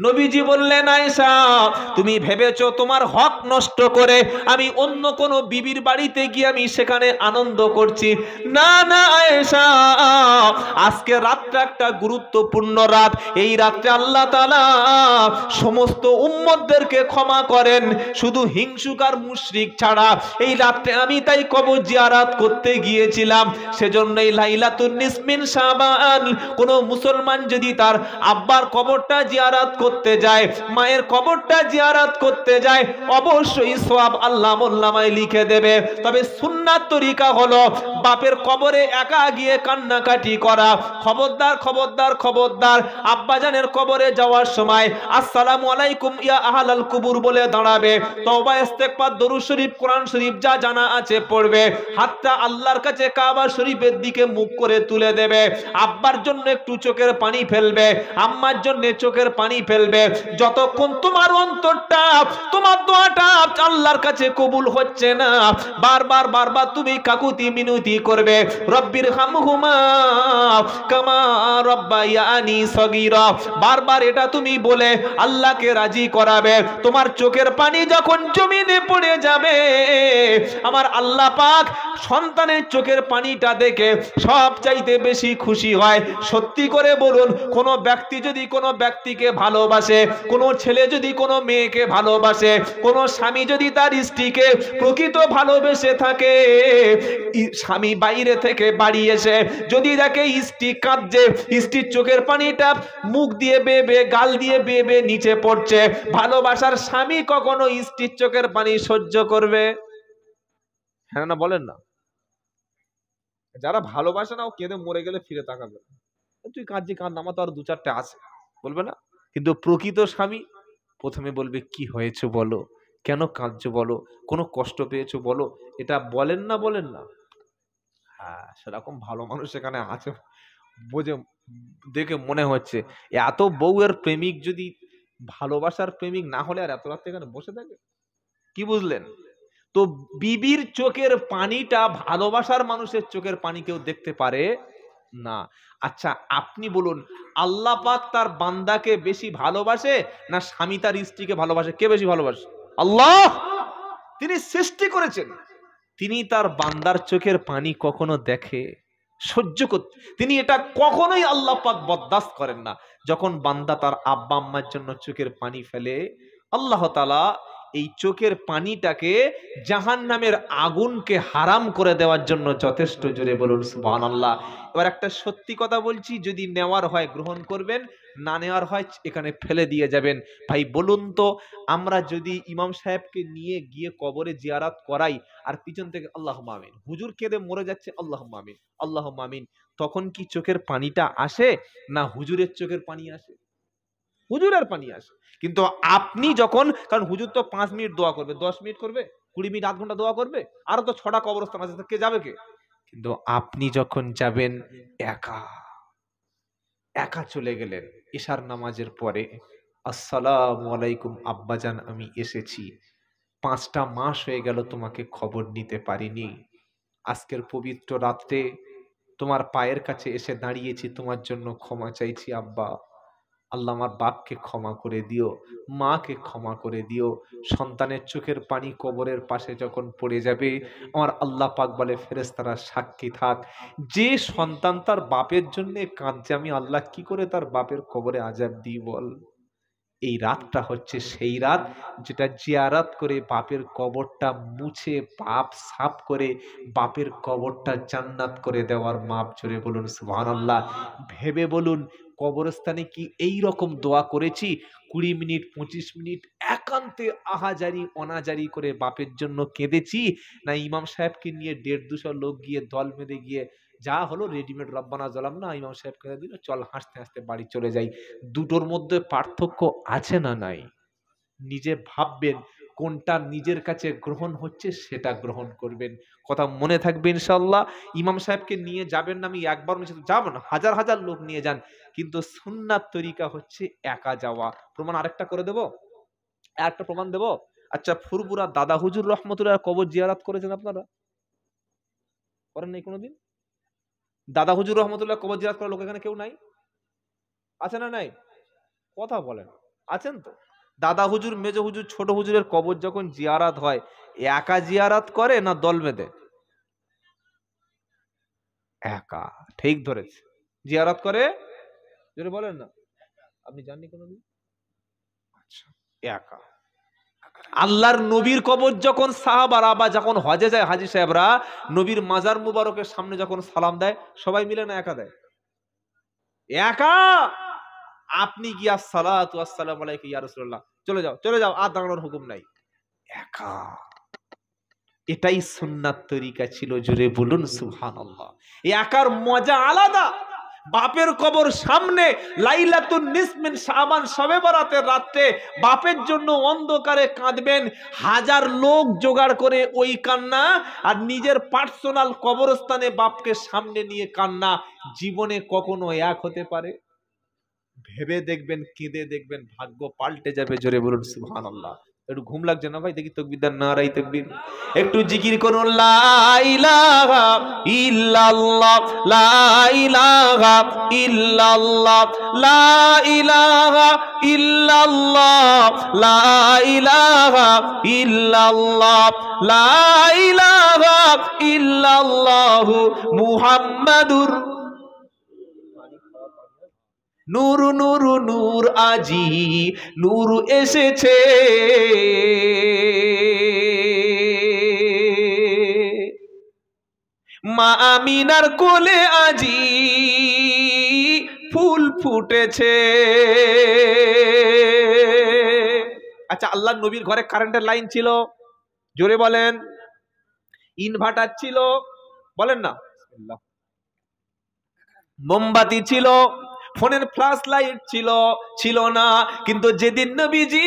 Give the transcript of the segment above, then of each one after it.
নবীজি বললেন, আয়েশা তুমি ভেবেছো তোমার হক নষ্ট করে আমি অন্য কোন বিবির বাড়িতে গিয়ে আমি সেখানে আনন্দ করছি? না না আয়েশা, আজকে রাতটা একটা গুরুত্বপূর্ণ রাত। এই রাত্রে আল্লাহ তাআলা সমস্ত উম্মতদেরকে ক্ষমা করেন, শুধু হিংসুক আর মুশরিক ছাড়া। এই রাত্রে আমি তাই কবর জিয়ারত করতে গিয়েছিলাম। সেজন্যই লাইলাতুন নিসফ মিন শাবান কোন মুসলমান যদি তার আব্বার কবরটা জিয়ারত করতে যায়, মায়ের কবরটা জিয়ারত করতে যায়, অবশ্যই সওয়াব আল্লাহ মোল্লামায় লিখে দেবে। তবে সুন্নাত তরিকা হলো বাপের কবরে একা গিয়ে কান্নাকাটি করা। খবরদার খবরদার খবরদার, আব্বাজানের কবরে যাওয়ার সময় আসসালামু আলাইকুম ইয়া আহলাল কুবুর বলে দাঁড়াবে, তওবা ইস্তেগফার দরুদ শরীফ কোরআন শরীফ যা জানা আছে পড়বে, হাতটা আল্লাহর কাছে কাবা শরীফের দিকে মুখ করে তুলে দেবে। আব্বার জন্য একটু চোখের পানি ফেলবে, আম্মার জন্য চোখের পানি ফেলবে। যতক্ষণ তোমার অন্তরটা, তোমার দোয়াটা আল্লাহর কাছে কবুল হচ্ছে না, বারবার বারবার তুমি কাকুতি মিনতি করবে, রব্বির হামহুমা কামা রব্বায়ানি সগীরা, বারবার এটা তুমি বলে আল্লাহকে রাজি করাবে। তোমার চোখের পানি যখন জমিনে পড়ে যাবে, আমার আল্লাহ পাক সন্তানের চোখের পানিটা দেখে সব চাইতে বেশি খুশি হয়। সত্যি করে বলুন, কোন ব্যক্তি যদি কোনো ব্যক্তিকে ভালোবাসে, কোনো ছেলে যদি কোনো মেয়েকে ভালোবাসে, কোনো স্বামী যদি তার স্ত্রীকে প্রকৃত ভালোবেসে থাকে, স্বামী বাইরে থেকে বাড়ি এসে যদি দেখে স্ত্রী কাঁদছে, স্ত্রীর চোখের পানিটা মুখ দিয়ে বেয়ে গাল দিয়ে বেয়ে নিচে পড়ছে, ভালোবাসার স্বামী কখনো স্ত্রীর চোখের পানি সহ্য করবে? হ্যাঁ না বলেন না? যারা ভালোবাসে না ও কেঁদে মরে গেলে ফিরে তাকাবে, তুই কাঁদছি কাঁদ, আমার তো আর দু চারটে আছে, বলবে না? কিন্তু প্রকৃত স্বামী প্রথমে বলবে, কি হয়েছে বলো, কেন কাঁদছো বলো, কোনো কষ্ট পেয়েছো বলো, এটা বলেন না বলেন না? হ্যাঁ, সেরকম ভালো মানুষ এখানে আছে, বোঝে দেখে মনে হচ্ছে। এত বউয়ের প্রেমিক যদি ভালোবাসার প্রেমিক না হলে আর এত রাত এখানে বসে থাকে? কি বুঝলেন? তো বিবির চোখের পানিটা ভালোবাসার মানুষের চোখের পানি কেউ দেখতে পারে না। আচ্ছা আপনি বলুন, আল্লাহ পাক তার বান্দাকে বেশি ভালোবাসে না স্বামী তার স্ত্রীকে ভালোবাসে? কে বেশি ভালোবাসে? আল্লাহ। তিনি সৃষ্টি করেছেন, তিনি তার বান্দার চোখের পানি কখনো দেখে, সহ্য করতে তিনি এটা কখনোই আল্লাহ পাক বরদাস্ত করেন না। যখন বান্দা তার আব্বা আম্মার জন্য চোখের পানি ফেলে, আল্লাহ তাআলা এই চোখের পানিটাকে জাহান্নামের আগুনকে হারাম করে দেওয়ার জন্য যথেষ্ট। জোরে বলুন সুবহানাল্লাহ। এবার একটা সত্যি কথা বলছি, যদি নেওয়ার হয় গ্রহণ করবেন, না নেওয়ার হয় এখানে ফেলে দিয়ে যাবেন। ভাই বলুন তো, আমরা যদি ইমাম সাহেবকে নিয়ে গিয়ে কবরে জিয়ারত করাই আর পিছন থেকে আল্লাহুম্মা আমিন, হুজুর কেঁদে মরে যাচ্ছে আল্লাহুম্মা আমিন আল্লাহুম্মা আমিন, তখন কি চোখের পানিটা আসে না হুজুরের চোখের পানি আসে? হুজুরের পানি আসে। কিন্তু আপনি যখন, কারণ হুজুর তো 5 মিনিট দোয়া করবে, 10 মিনিট করবে, 20 মিনিট, আধ ঘন্টা দোয়া করবে, আরো তো 6টা কবরস্থান আছে, কে যাবে কে? কিন্তু আপনি যখন যাবেন একা, একা চলে গেলেন ইশার নামাজের পরে, আসসালামু আলাইকুম আব্বাজান আমি এসেছি, 5টা মাস হয়ে গেল তোমাকে খবর নিতে পারিনি, আজকের পবিত্র রাত্রে তোমার পায়ের কাছে এসে দাঁড়িয়েছি, তোমার জন্য ক্ষমা চাইছি আব্বা। আল্লাহ আমার বাপকে ক্ষমা করে দিও, মাকে ক্ষমা করে দিও। সন্তানের চোখের পানি কবরের পাশে যখন পড়ে যাবে, আমার আল্লাহ পাক বলে, ফেরেশতারা সাক্ষী থাক, যে সন্তান তার বাপের জন্য কাঁদছে, আমি আল্লাহ কি করে তার বাপের কবরে আযাব দিই বল? এই রাতটা হচ্ছে সেই রাত যেটা জিয়ারত করে বাপের কবরটা মুছে পাপ সাফ করে বাপের কবরটা জান্নাত করে দেওয়ার মাপ। জোরে বলুন সুবহানাল্লাহ। ভেবে বলুন, কবরস্থানে কি এই রকম দোয়া করেছি 20 মিনিট 25 মিনিট একান্তে আহাজারি অনাজারি করে বাপের জন্য কেঁদেছি, না ইমাম সাহেবকে নিয়ে 150-200 লোক গিয়ে দল বেঁধে গিয়ে যা হলো রেডিমেড রব্বানা জালামনা, ইমাম সাহেব কেঁদে দিল, চল হাসতে হাসতে বাড়ি চলে যাই? দুটোর মধ্যে পার্থক্য আছে না নাই? নিজে ভাববেন কোনটা নিজের কাছে গ্রহণ হচ্ছে সেটা গ্রহণ করবেন। কথা মনে থাকবে ইনশাআল্লাহ। ইমাম সাহেবকে নিয়ে যাবেন না, আমি একবার যাবো না, হাজার হাজার লোক নিয়ে যান, কিন্তু সুন্নাত তরিকা হচ্ছে একা যাওয়া। প্রমাণ আরেকটা করে দেব, একটা প্রমাণ দেব। আচ্ছা ফুরপুরা দাদা হুজুর রহমতুল্লাহ কবর জিয়ারত করেছেন আপনারা? করেন নাই কোনোদিন? দাদা হুজুর রহমতুল্লাহ কবর জিয়ারত করার লোক এখানে কেউ নাই? আছে না নাই? কথা বলেন, আছেন তো? দাদা হুজুর, মেজ হুজুর, ছোট হুজুরের কবর যখন জিয়ারাত হয়, একা জিয়ারাত করে না দল বেঁধে? একা। ঠিক ধরেছে। জিয়ারাত করে, যদি বলেন না, আপনি জাননি কোনোদিন? আচ্ছা, একা। আল্লাহর নবীর কবর যখন সাহাবারা বা যখন হজে যায় হাজী সাহেবরা, নবীর মাজার মুবারকের সামনে যখন সালাম দেয়, সবাই মিলে না একা দেয়? একা। আপনি গিয়া সালাতু আসসালামু আলাইকা ইয়া রাসূলুল্লাহ, চলে যাও চলে যাও, আর দাঁড়ানোর হুকুম নাই। একা। এটাই সুন্নাত তরিকা ছিল, জোরে বলুন সুবহানাল্লাহ। এই একার মজা আলাদা। বাপের কবর সামনে লাইলাতুন নিসফ মিন শাবান, শবে বরাতের রাতে বাপের জন্য অন্ধকারে কাঁদবেন, হাজার লোক জোগাড় করে ওই কান্না, আর নিজের পার্সোনাল কবরস্থানে বাপকে সামনে নিয়ে কান্না, জীবনে কখনো এক হতে পারে? ভেবে দেখবেন, কেঁদে দেখবেন, ভাগ্য পাল্টে যাবে। জোরে বলুন সুবহানাল্লাহ। একটু ঘুম লাগছে না ভাই? দেখি তাকবীর, নারায়ে তাকবীর। একটু জিকির করুন, লা ইলাহা ইল্লাল্লাহ, লা ইলাহা ইল্লাল্লাহ, লা ইলাহা ইল্লাল্লাহ, লা ইলাহা ইল্লাল্লাহ, লা ইলাহা ইল্লাল্লাহু মুহাম্মাদুর নূর নূর নূর, আজি নূর এসেছে, মা আমিনার কোলে আজি ফুল ফুটেছে। আচ্ছা, আল্লাহ নবীর ঘরে কারেন্টের লাইন ছিল? জোরে বলেন। ইনভার্টার ছিল? বলেন না। মোমবাতি ছিল? ফোনের ফ্ল্যাশ লাইট ছিল? ছিল না। কিন্তু যেদিন নবীজি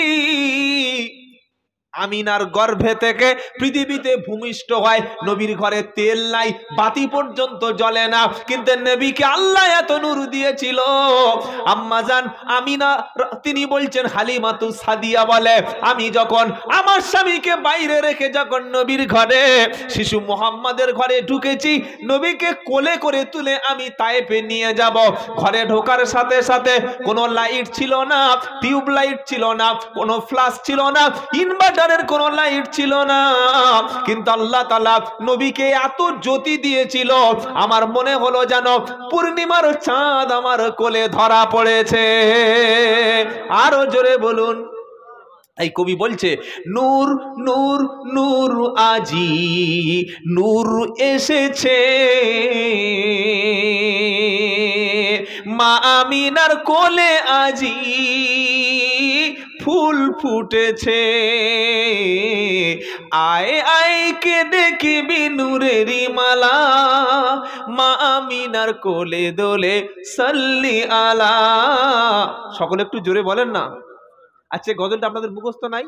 আমিনার গর্ভে থেকে পৃথিবীতে ভূমিষ্ঠ হয়, নবীর ঘরে তেল নাই, বাতি পর্যন্ত জ্বলে না, কিন্তু নবীকে আল্লাহ এত নূর দিয়েছিল। আম্মাজান আমিনা তিনি বলছেন, হালিমাতু সাদিয়া বলে, আমি যখন আমার স্বামীকে বাইরে রেখে যখন নবীর ঘরে শিশু মুহাম্মাদের ঘরে ঢুকেছি, নবীকে কোলে করে তুলে আমি তায়েফে নিয়ে যাব, ঘরে ঢোকার সাথে সাথে কোনো লাইট ছিল না, টিউব লাইট ছিল না, কোনো ফ্ল্যাশ ছিল না, ইনভার্টারের কোনো লাইট ছিল না, কিন্তু আল্লাহ তাআলা নবীকে এত জ্যোতি দিয়েছিল, আমার মনে হলো যেন পূর্ণিমার চাঁদ আমার কোলে ধরা পড়েছে। আরো জোরে বলুন। এই কবি বলছে, নূর নূর নূর, আজি নূর এসেছে, মা আমিনার কোলে আজি ফুল ফুটেছে, আয় আয় কে দেখবি নূরেরি মালা, মা আমিনার কোলে দোলে সাল্লি আলা। সকলে একটু জোরে বলেন না। আচ্ছা, গজলটা আপনাদের মুখস্থ নাই?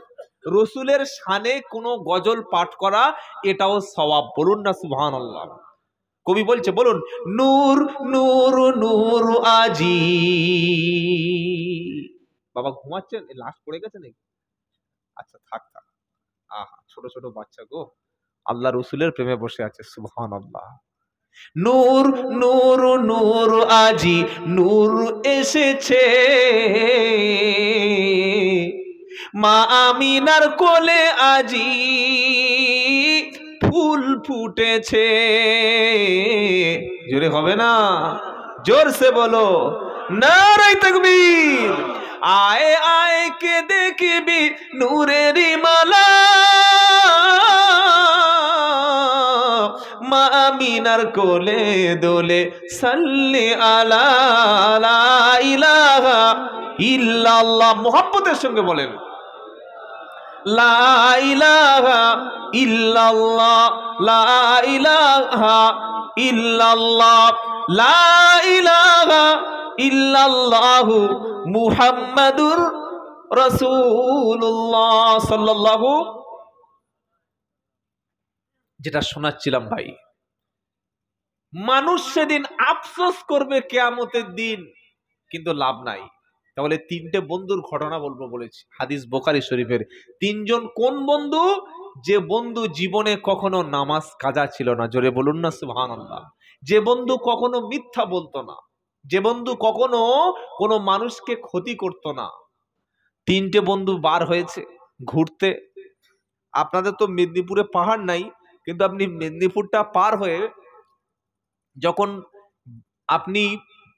রসুলের শানে কোন গজল পাঠ করা, এটাও সওয়াব। বলুন না সুবহানাল্লাহ। কবি বলছে, বলুন, নূর নূর নূর আজি। বাবা ঘুমাচ্ছেন? লাশ পড়ে গেছে নাকি? আচ্ছা, থাক থাক। আহা, ছোট ছোট বাচ্চা গো, আল্লাহ রসুলের প্রেমে বসে আছে। সুবহানাল্লাহ। নূর নূর নূর, আজি নূর এসেছে, মা আমিনার কোলে আজি ফুল ফুটেছে। জোরে হবে না? জোরসে বলো, নারায়ে তাকবীর। আয় আয় কে দেখবি নূরেরি মালা, মা আমিনার কোলে দোলে সাল্লি আলা, লা ইলাহা ইল্লাল্লাহ। মুহাব্বতের সঙ্গে বলেন, লা ইলাহা ইল্লাল্লাহ, লা ইলাহা ইল্লাল্লাহ, লা ইলাহা ইল্লাল্লাহু মুহাম্মাদুর রাসূলুল্লাহ সাল্লাল্লাহু। যেটা শোনাচ্ছিলাম ভাই, মানুষ সেদিন আফসোস করবে কিয়ামতের দিন, কিন্তু লাভ নাই। তাহলে তিনটে বন্ধুর ঘটনা বলবো বলেছি, হাদিস বুখারী শরীফের। তিনজন কোন বন্ধু? যে বন্ধু জীবনে কখনো নামাজ কাজা ছিল না। জোরে বলুন না সুবহানাল্লাহ। যে বন্ধু কখনো মিথ্যা বলতো না, যে বন্ধু কখনো কোনো মানুষকে ক্ষতি করতো না। 3টে বন্ধু বার হয়েছে ঘুরতে। আপনাদের তো মেদিনীপুরে পাহাড় নাই, কিন্তু আপনি মেদিনীপুরটা পার হয়ে যখন আপনি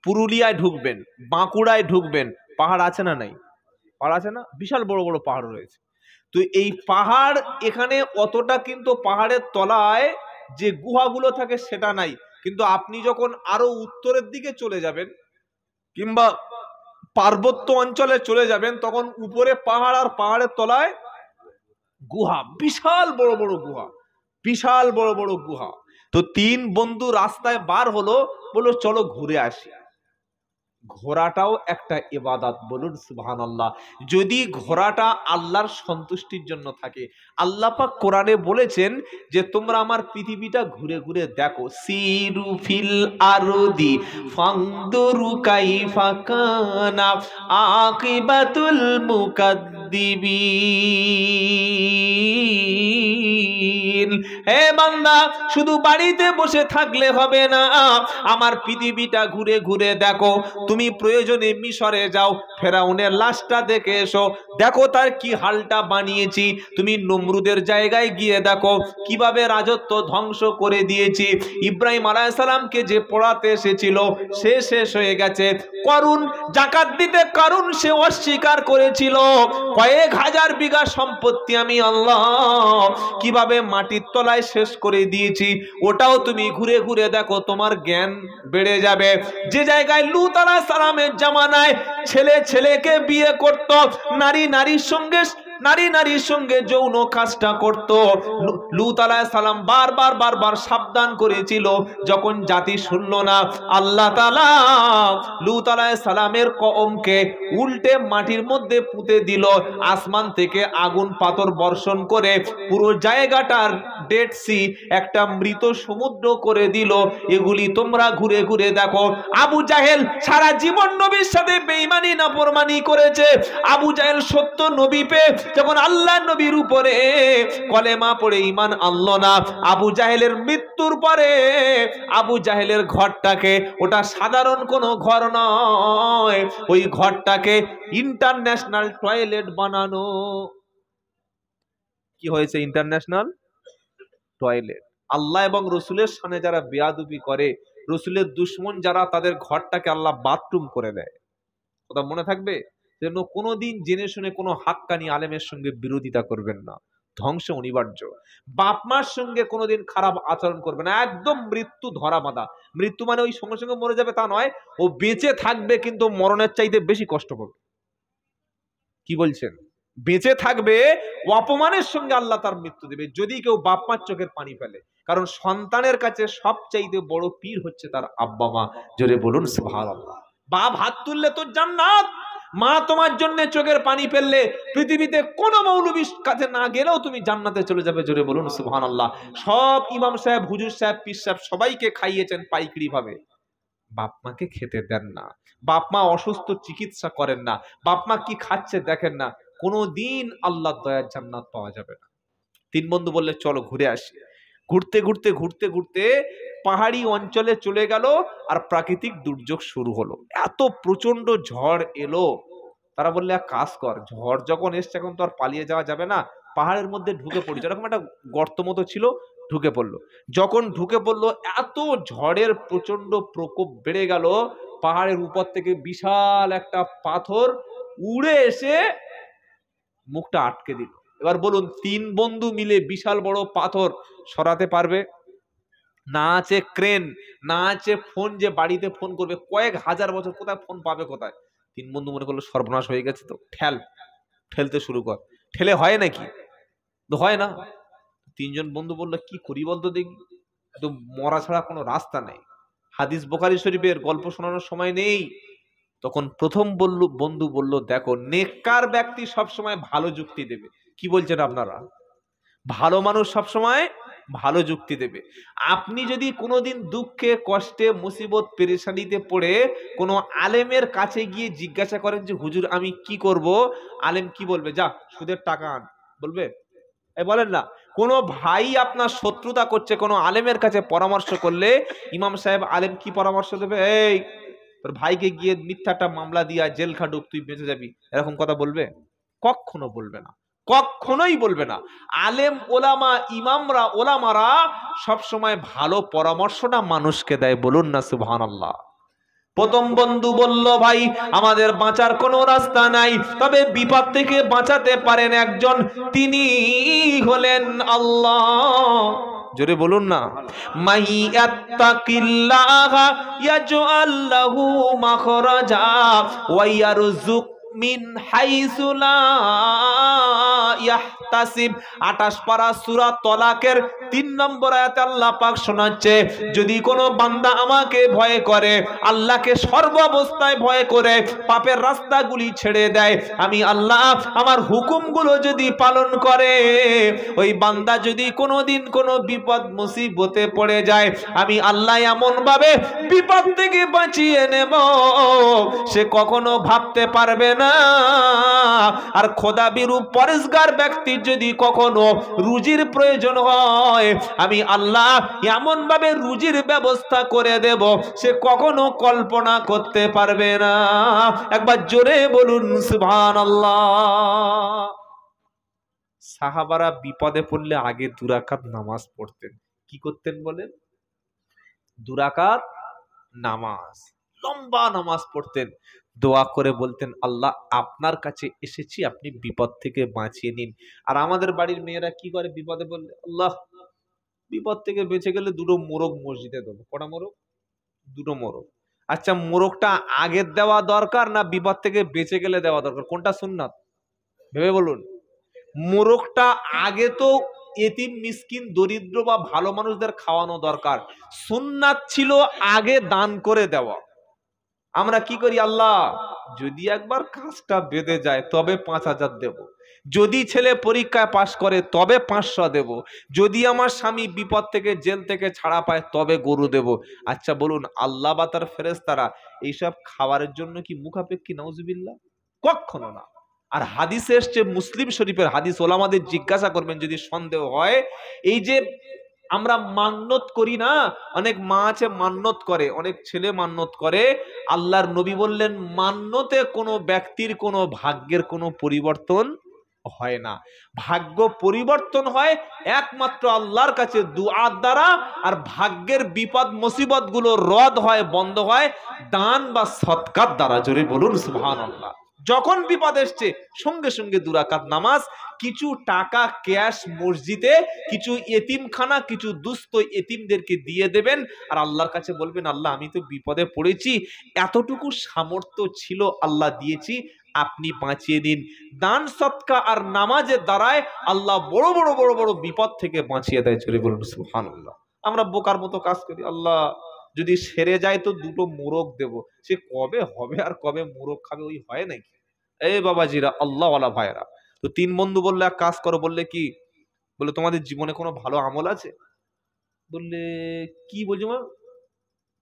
পুরুলিয়ায় ঢুকবেন, বাঁকুড়ায় ঢুকবেন, পাহাড় আছে না নাই? পাহাড় আছে না? বিশাল বড় বড় পাহাড় রয়েছে। তো এই পাহাড় এখানে অতটা কিন্তু পাহাড়ের তলায় যে গুহাগুলো থাকে সেটা নাই, কিন্তু আপনি যখন আরো উত্তরের দিকে চলে যাবেন কিংবা পার্বত্য অঞ্চলে চলে যাবেন, তখন উপরে পাহাড় আর পাহাড়ের তলায় গুহা, বিশাল বড় বড় গুহা, বিশাল বড় বড় গুহা। তো 3 বন্ধু রাস্তায় বার হলো, বললো চলো ঘুরে আসি। ঘোরাটাও একটা ইবাদত, বলুন সুবহানাল্লাহ। যদি ঘোরাটা আল্লাহর সন্তুষ্টির জন্য থাকে, আল্লাহ পাক কোরআনে বলেছেন যে তোমরা আমার পৃথিবীটা ঘুরে ঘুরে দেখো, সিরু ফিল আরদি ফানদুরু কাইফা কানা আকিবাতুল মুকাদ্দিবিন। হে বান্দা, শুধু বাড়িতে বসে থাকলে হবে না, আমার পৃথিবীটা ঘুরে ঘুরে দেখো। তুমি প্রয়োজনে মিশরে যাও, ফেরাউনের লাশটা দেখে এসো, দেখো তার কি হালটা বানিয়েছি। তুমি নমরুদের জায়গায় গিয়ে দেখো কিভাবে রাজত্ব ধ্বংস করে দিয়েছি। ইব্রাহিম আলাইহিস সালামকে যে পড়াতে এসেছিল সে শেষ হয়ে গেছে। করুন যাকাত দিতে, কারণ সে অস্বীকার করেছিল। কয়েক হাজার বিঘা সম্পত্তি আমি আল্লাহ কিভাবে মাটির তলায় শেষ করে দিয়েছি, ওটাও তুমি ঘুরে ঘুরে দেখো, তোমার জ্ঞান বেড়ে যাবে। যে জায়গায় লূত আলাইহিস সালামের জামানায় ছেলে ছেলেকে বিয়ে করত, নারী নারীর সঙ্গে যৌন কাজটা করত, লূত আলাইহিস সালাম বারবার সাবধান করেছিল। যখন জাতি শুনল না, আল্লাহ তাআলা লূত আলাইহিস সালামের কওমকে উল্টে মাটির মধ্যে পুঁতে দিল। আসমান থেকে আগুন পাথর বর্ষণ করে পুরো জায়গাটার ডেড সি একটা মৃত সমুদ্র করে দিল। এগুলি তোমরা ঘুরে ঘুরে দেখো। আবু জাহেল সারা জীবন নবীর সাথে বেঈমানি নাফরমানি করেছে। আবু জাহেল সত্য নবী পেয়ে যখন আল্লাহ নবীর উপরে কলেমা পড়ে ঈমান আনলো না, আবু জাহেলের মৃত্যুর পরে আবু জাহেলের ঘরটাকে, ওটা সাধারণ কোনো ঘর নয়, ওই ঘরটাকে ইন্টারন্যাশনাল টয়লেট বানানো। কি হয়েছে? International toilet. আল্লাহ এবং রসুলের সামনে যারা বেয়াদবি করে, রসুলের দুশ্মন যারা, তাদের ঘরটাকে আল্লাহ বাথরুম করে দেয়। কথা মনে থাকবে, যেন কোনোদিন জেনে শুনে কোনো হাক্কানি আলেমের সঙ্গে বিরোধিতা করবেন না, ধ্বংস অনিবার্য। বাপ মার সঙ্গে কোনোদিন খারাপ আচরণ করবে না, একদম মৃত্যু ধরা বাঁধা। মৃত্যু মানে ওই সঙ্গে সঙ্গে মরে যাবে তা নয়, ও বেঁচে থাকবে কিন্তু মরণের চাইতে বেশি কষ্ট পাবে। কি বলছেন? বেঁচে থাকবে, অপমানের সঙ্গে আল্লাহ তার মৃত্যু দেবে যদি কেউ বাপ মার চোখের পানি ফেলে। কারণ সন্তানের কাছে সবচাইতে বড় পীর হচ্ছে তার আব্বা মা। জোরে বলুন সুবহানাল্লাহ। বাপ হাত তুললে তো জান্নাত, মা তোমার জন্য চোখের পানি ফেললে পৃথিবীতে কোনো মৌলবীর কাছে না গেলেও তুমি জান্নাতে চলে যাবে। জোরে বলুন সুবহানাল্লাহ। সব ইমাম সাহেব, হুজুর সাহেব, পীর সাহেব সবাইকে খাইয়েছেন পাইকারি ভাবে, বাপ মাকে খেতে দেন না। বাপ মা অসুস্থ, চিকিৎসা করেন না। বাপ মা কি খাচ্ছে দেখেন না। কোনোদিন আল্লাহর দয়ার জান্নাত পাওয়া যাবে না। 3 বন্ধু বললে চলো ঘুরে আসি। ঘুরতে ঘুরতে ঘুরতে ঘুরতে পাহাড়ি অঞ্চলে চলে গেল, আর প্রাকৃতিক দুর্যোগ শুরু হলো। এত প্রচন্ড ঝড় এলো, তারা বললে এক কাজ কর, ঝড় যখন এসছে এখন তো আর পালিয়ে যাওয়া যাবে না, পাহাড়ের মধ্যে ঢুকে পড়ি। যেরকম একটা গর্ত মতো ছিল, ঢুকে পড়লো। যখন ঢুকে পড়লো, এত ঝড়ের প্রচন্ড প্রকোপ বেড়ে গেল, পাহাড়ের উপর থেকে বিশাল একটা পাথর উড়ে এসে মুখটা আটকে দিল। এবার বলুন, 3 বন্ধু মিলে বিশাল বড় পাথর সরাতে পারবে? না আছে ক্রেন, না আছে ফোন যে বাড়িতে ফোন করবে, কয়েক হাজার বছর কোথায় ফোন পাবে কোথায়? 3 বন্ধু মনে করলো সর্বনাশ হয়ে গেছে, তো ঠেলতে শুরু কর। ঠেলে হয় নাকি? তো হয় না। 3 জন বন্ধু বললো কি করি বলতো দেখি, তো মরা ছাড়া কোনো রাস্তা নেই। হাদিস বুখারী শরীফের গল্প শোনানোর সময় নেই। তখন প্রথম বন্ধু বলল, দেখো নেককার ব্যক্তি সবসময় ভালো যুক্তি দেবে। কি বলছেন আপনারা? ভালো মানুষ সবসময় ভালো যুক্তি দেবে। আপনি যদি কোনোদিন দুঃখে, কষ্টে, মুসিবত, পেরেশানিতে পড়ে কোনো আলেমের কাছে গিয়ে জিজ্ঞাসা করেন যে হুজুর আমি কি করব, আলেম কি বলবে? যা সুদের টাকা আন, বলবে? বলেন না। কোনো ভাই আপনার শত্রুতা করছে, কোনো আলেমের কাছে পরামর্শ করলে ইমাম সাহেব আলেম কি পরামর্শ দেবে? এই তোর ভাইকে গিয়ে মিথ্যাটা মামলা দিয়া জেল খাটুক, তুই বেঁচে যাবি, এরকম কথা বলবে? কখনো বলবে না, কখনোই বলবে না। আলেম ওলামা ইমামরা ওলামারা সব সময় ভালো পরামর্শটা মানুষকে দেয়, বলুন না সুবহানাল্লাহ। প্রথম বন্ধু বলল, ভাই আমাদের বাঁচার কোনো রাস্তা নাই, তবে বিপদ থেকে বাঁচাতে পারেন একজন, তিনি হলেন আল্লাহ। জোরে বলুন না। মাইয়াত্তাকিল্লাহা ইয়াজআল লাহু মাখরাজা ওয়া ইয়ারযুক মিন হাইসু লা ইয়াহতাসিব। 28 পারা সূরা তলাকের 3 নম্বর আয়াতে আল্লাহ পাক শোনাচ্ছে, যদি কোনো বান্দা আমাকে ভয় করে, আল্লাহকে সর্বাবস্থায় ভয় করে পাপের রাস্তাগুলি ছেড়ে দেয়, আমি আল্লাহ আমার হুকুমগুলো যদি পালন করে, ওই বান্দা যদি কোনোদিন কোনো বিপদ মুসিবতে পড়ে যায়, আমি আল্লাহ এমন ভাবে বিপদ থেকে বাঁচিয়ে নেব সে কখনো ভাবতে পারবে না। আর খোদা বিরূপ পরেশগার ব্যক্তির যদি কখনো রুজির প্রয়োজন হয়, আমি আল্লাহ এমন ভাবে রুজির ব্যবস্থা করে দেব সে কখনো কল্পনা করতে পারবে না। একবার জোরে বলুন সুবহানাল্লাহ। সাহাবারা বিপদে পড়লে আগে 2 রাকাত নামাজ পড়তেন। কি করতেন বলেন? 2 রাকাত নামাজ, লম্বা নামাজ পড়তেন, দোয়া করে বলতেন, আল্লাহ আপনার কাছে এসেছি, আপনি বিপদ থেকে বাঁচিয়ে নিন। আর আমাদের বাড়ির মেয়েরা কি করে বিপদে পড়লে? আল্লাহ বিপদ থেকে বেঁচে গেলে 2টো মোরগ মসজিদে দেবো। কটা মোরগ? 2টো মোরগ। আচ্ছা, মোরগটা আগে দেওয়া দরকার না বিপদ থেকে বেঁচে গেলে দেওয়া দরকার? কোনটা সুন্নাত ভেবে বলুন। মোরগটা আগে তো এতিম মিসকিন দরিদ্র বা ভালো মানুষদের খাওয়ানো দরকার, সুন্নাত ছিল আগে দান করে দেওয়া। আমরা কি করি, আল্লাহ যদি একবার কাজটা বেঁধে যায় তবে 5000 দেব, যদি ছেলে পরীক্ষায় পাশ করে তবে 500 দেব, যদি আমার স্বামী বিপদ থেকে জেল থেকে ছাড়া পায় তবে গরু দেব। আচ্ছা বলুন, আল্লাহ বা তার ফেরেশতারা এইসব খাবারের জন্য কি মুখাপেক্ষী? নাউজুবিল্লাহ, কখনো না। আর হাদিসে এসছে, মুসলিম শরীফের হাদিস, ওলামাদের জিজ্ঞাসা করবেন যদি সন্দেহ হয়, এই যে আমরা মান্নত করি না, অনেক মা আছে মান্নত করে, অনেক ছেলে মান্নত করে, আল্লাহর নবী বললেন মান্নতে কোনো ব্যক্তির কোনো ভাগ্যের কোনো পরিবর্তন হয় না। ভাগ্য পরিবর্তন হয় একমাত্র আল্লাহর কাছে দুআর দ্বারা, আর ভাগ্যের বিপদ মুসিবত গুলো রদ হয়, বন্ধ হয় দান বা সদকার দ্বারা। জোরে বলুন সুবহানাল্লাহ। যখন বিপদ এসছে সঙ্গে সঙ্গে 2 রাকাত নামাজ, কিছু টাকা ক্যাশ মসজিদে, কিছু এতিমখানা, কিছু দুস্থ এতিমদেরকে দিয়ে দেবেন, আর আল্লাহর কাছে বলবেন, আল্লাহ আমি তো বিপদে পড়েছি, এতটুকু সামর্থ্য ছিল আল্লাহ দিয়েছি, আপনি বাঁচিয়ে দিন। দান সদকা আর নামাজের দ্বারায় আল্লাহ বড় বড় বড় বড় বিপদ থেকে বাঁচিয়ে দেয়। চলে বলুন সুবহানাল্লাহ। আমরা বোকার মতো কাজ করি, আল্লাহ যদি সেরে যায় তো 2টো মোরগ দেব, সে কবে হবে আর কবে মোরগ খাবে, ওই হয় নাকি? এই বাবাজিরা, আল্লাহওয়ালা ভাইরা। তো 3 বন্ধু বললে এক কাজ করো, বললে কি? বলে তোমাদের জীবনে কোনো ভালো আমল আছে? বললে কি বলছো মা,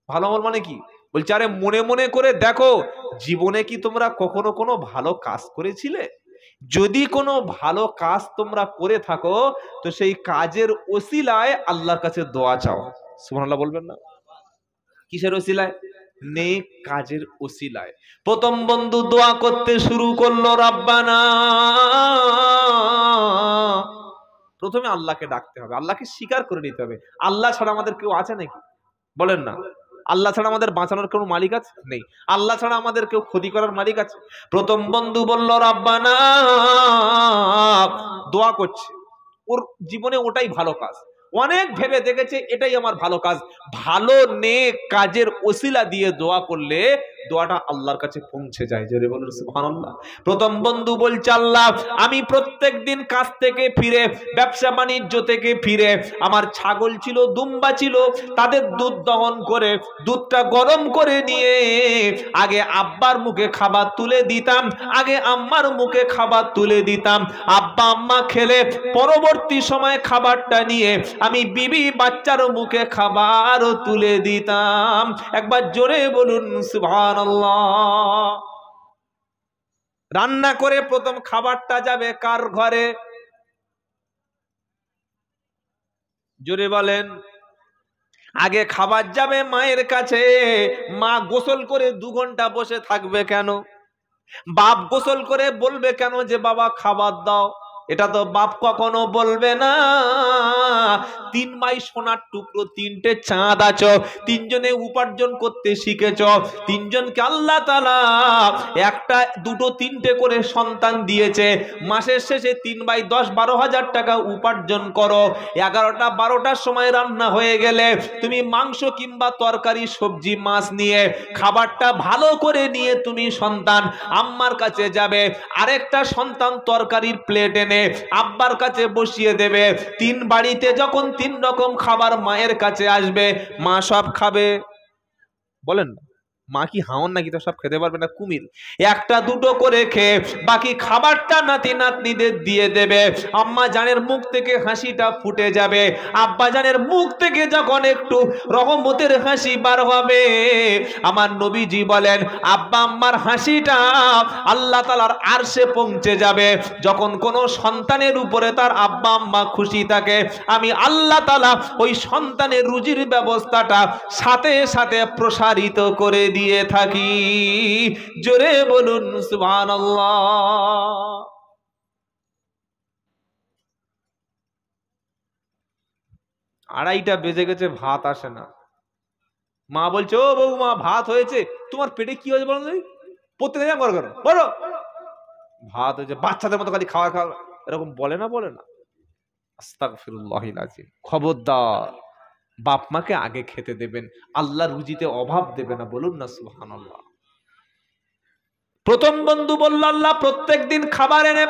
ভালো আমল মানে কি? বলছে আরে মনে মনে করে দেখো জীবনে কি তোমরা কখনো কোনো ভালো কাজ করেছিলে? যদি কোনো ভালো কাজ তোমরা করে থাকো তো সেই কাজের ওসিলায় আল্লাহর কাছে দোয়া চাও। সুবহানাল্লাহ বলবেন না? কিসের ওসিলায়? নেক কাজের ওসিলায়। প্রথম বন্ধু দোয়া করতে শুরু করলো, রাব্বানা। প্রথমে আল্লাহকে ডাকতে হবে, আল্লাহকে স্বীকার করে নিতে হবে, আল্লাহ ছাড়া আমাদের কেউ আছে নাকি? বলেন না। আল্লাহ ছাড়া আমাদের বাঁচানোর কোনো মালিক আছে? নেই। আল্লাহ ছাড়া আমাদের কেউ ক্ষতি করার মালিক আছে? প্রথম বন্ধু বলল রাব্বানা, দোয়া করছে, ওর জীবনে ওটাই ভালো কাজ, অনেক ভেবে দেখেছে এটাই আমার ভালো কাজ। ভালো নেক কাজের ওসিলা দিয়ে দোয়া করলে দোয়াটা আল্লাহর কাছে পৌঁছে যায়। জোরে বলুন সুবহানাল্লাহ। প্রথম বন্ধু বলছে, আল্লাহ আমি প্রত্যেকদিন কাজ থেকে ফিরে, ব্যবসা বাণিজ্য থেকে ফিরে, আমার ছাগল ছিল, দুম্বা ছিল, তাদের দুধ দহন করে দুধটা গরম করে নিয়ে আগে আব্বার মুখে খাবার তুলে দিতাম, আগে আম্মার মুখে খাবার তুলে দিতাম, আব্বা আম্মা খেলে পরবর্তী সময় খাবারটা নিয়ে আমি বিবি বাচ্চার মুখে খাবার তুলে দিতাম। একবার জোরে বলুন সুবহানাল্লাহ। রান্না করে প্রথম খাবারটা যাবে কার ঘরে? জোরে বলেন। আগে খাবার যাবে মায়ের কাছে। মা গোসল করে 2 ঘন্টা বসে থাকবে কেন? বাপ গোসল করে বলবে কেন যে বাবা খাবার দাও? এটা তো বাপ কখনো বলবে না। 3 মাই সোনার টুকরো, 3টে চাঁদ আছো, 3 জনে উপার্জন করতে শিখেছ, 3 জনকে আল্লাহ তাআলা 1টা 2টো 3টে করে সন্তান দিয়েছে। মাসের শেষে 3 বাই 10 12,000 টাকা উপার্জন করো। 11টা 12টার সময় রান্না হয়ে গেলে তুমি মাংস কিংবা তরকারি সবজি মাছ নিয়ে খাবারটা ভালো করে নিয়ে তুমি সন্তান আম্মার কাছে যাবে। আরেকটা সন্তান তরকারির প্লেট এনে আব্বার কাছে বসিয়ে দেবে। 3 বাড়িতে যখন 3 রকম খাবার মায়ের কাছে আসবে, মা সব খাবে? বলেন না, মা কি হাওন নাকি? তো সব খেতে পারবে না, কুমির। 1টা 2টো করে খেয়ে বাকি খাবারটা নাতি নাতনিদের দিয়ে দেবে। আম্মা জানের মুখ থেকে হাসিটা ফুটে যাবে। আব্বা জানের মুখ থেকে যখন একটু রহমতের হাসি বার হবে, আমার নবীজি বলেন আব্বা আম্মার হাসিটা আল্লাহ তাআলার আরশে পৌঁছে যাবে। যখন কোনো সন্তানের উপরে তার আব্বা আম্মা খুশি থাকে, আমি আল্লাহ তাআলা ওই সন্তানের রুজির ব্যবস্থাটা সাথে সাথে প্রসারিত করে দিয়ে থাকি। জোরে বলুন সুবহানাল্লাহ। 2:30 বেজে গেছে, ভাত আসে না। মা বলছে ও বৌমা ভাত হয়েছে। তোমার পেটে কি হয়েছে বলো? প্রত্যেকদিন করো করো বলো ভাত হয়েছে, বাচ্চাদের মতো খালি খাওয়া খাওয়া এরকম বলে না, বলে না। আস্তাগফিরুল্লাহিল আযীম। খবরদার, বাপ মাকে আগে খেতে দেবেন, আল্লাহ রুজিতে অভাব দেবে না। বলুন না সুবহানাল্লাহ। প্রথম বন্ধু বলল আল্লাহ প্রত্যেকদিন খাবার এনে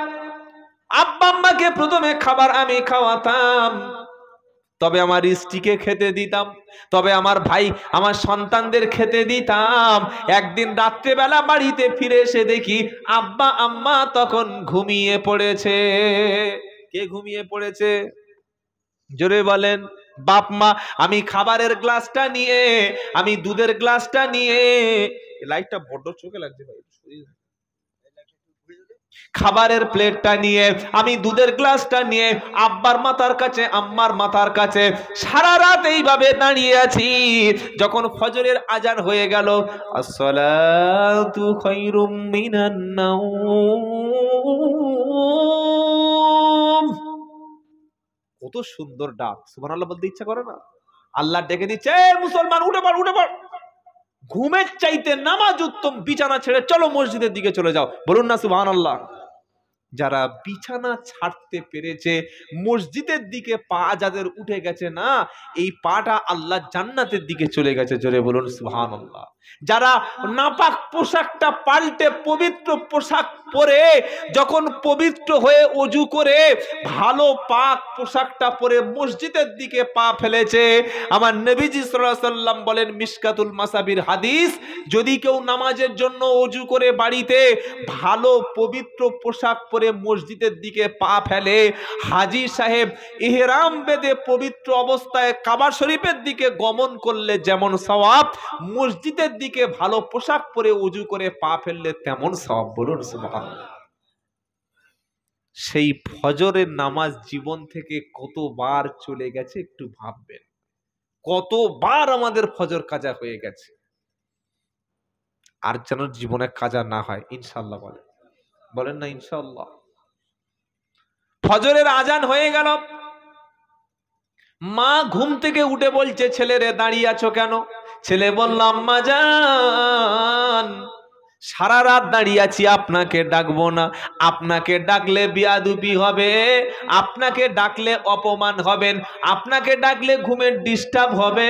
আব্বা আম্মাকে প্রথমে খাবার আমি খাওয়াতাম, তবে আমার স্ত্রীকে খেতে দিতাম, তবে আমার ভাই আমার সন্তানদের খেতে দিতাম। একদিন রাত্রেবেলা বাড়িতে ফিরে এসে দেখি আব্বা আম্মা তখন ঘুমিয়ে পড়েছে। কে ঘুমিয়ে পড়েছে? জোরে বলেন। বাপ মা। আমি খাবারের গ্লাসটা নিয়ে, আমি দুধের গ্লাসটা নিয়ে, লাইটটা বড্ড চোখে লাগছে ভাই, খাবারের প্লেটটা নিয়ে, আমি দুধের গ্লাসটা নিয়ে আব্বার মাথার কাছে আম্মার মাথার কাছে সারা রাত এইভাবে দাঁড়িয়ে আছি। যখন ফজরের আজান হয়ে গেল, আসসালাতু খায়রুম মিনান নাওম, কত সুন্দর ডাক, সুবহানাল্লাহ বলতে ইচ্ছা করে না? আল্লাহ ডেকে দিচ্ছে মুসলমান উঠে পড়, উঠে পড়। ঘুমের চাইতে নামাজ উত্তম, বিছানা ছেড়ে চলো মসজিদের দিকে চলে যাও। বলুন না সুবহানাল্লাহ। যারা বিছানা ছাড়তে পেরেছে, মসজিদের দিকে পা যাদের উঠে গেছে না, এই পাটা আল্লাহ জান্নাতের দিকে চলে গেছে। জোরে বলুন সুবহানাল্লাহ। যারা নাপাক পোশাকটা পাল্টে পবিত্র পোশাক পরে, যখন পবিত্র হয়ে ওযু করে ভালো পাক পোশাকটা পরে মসজিদের দিকে পা ফেলেছে, আমার নবীজি সাল্লাল্লাহু আলাইহি সাল্লাম বলেন মিশকাতুল মাসাবির হাদিস, যদি কেউ নামাজের জন্য ওযু করে বাড়িতে ভালো পবিত্র পোশাক পরে মসজিদের দিকে পা ফেলে, হাজী সাহেব ইহরাম বেঁধে পবিত্র অবস্থায় কাবা শরীফের দিকে গমন করলে যেমন সওয়াব, মসজিদের দিকে ভালো পোশাক পরে ওযু করে পা ফেললে তেমন সওয়াব। বলুন সুবহানাল্লাহ। সেই ফজরের নামাজ জীবন থেকে কতবার চলে গেছে একটু ভাববেন। কতবার আমাদের ফজর কাজা হয়ে গেছে। আর যেন জীবনে কাজা না হয় ইনশাআল্লাহ। বলেন, বলেন না ইনশাআল্লাহ। ফজরের আজান হয়ে গেল, মা ঘুম থেকে উঠে বলছে ছেলেরে দাঁড়িয়ে আছো কেন? ছেলে বলল আম্মা জান সারা রাত দাঁড়িয়ে আছি, আপনাকে ডাকবো না, আপনাকে ডাকলে বিয়াদুবি হবে, আপনাকে ডাকলে অপমান হবেন, আপনাকে ডাকলে ঘুমের ডিস্টার্ব হবে,